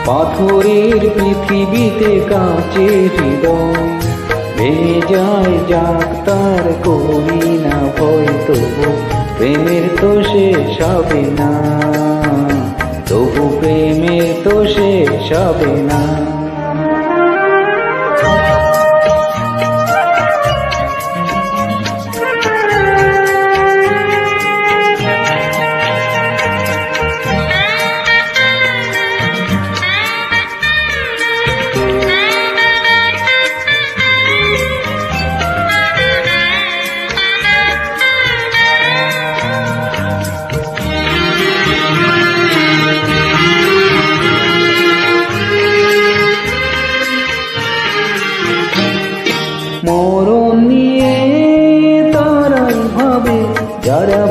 পাথরের পৃথিবীতে কাঁচের হৃদয় ভেঙে যায়, যাক তার করি না ভয়। তবু প্রেমের তো শেষ হবে না, তবু প্রেমের তো শেষ হবে না। মরণ নিয়ে তারাই ভাবে যারা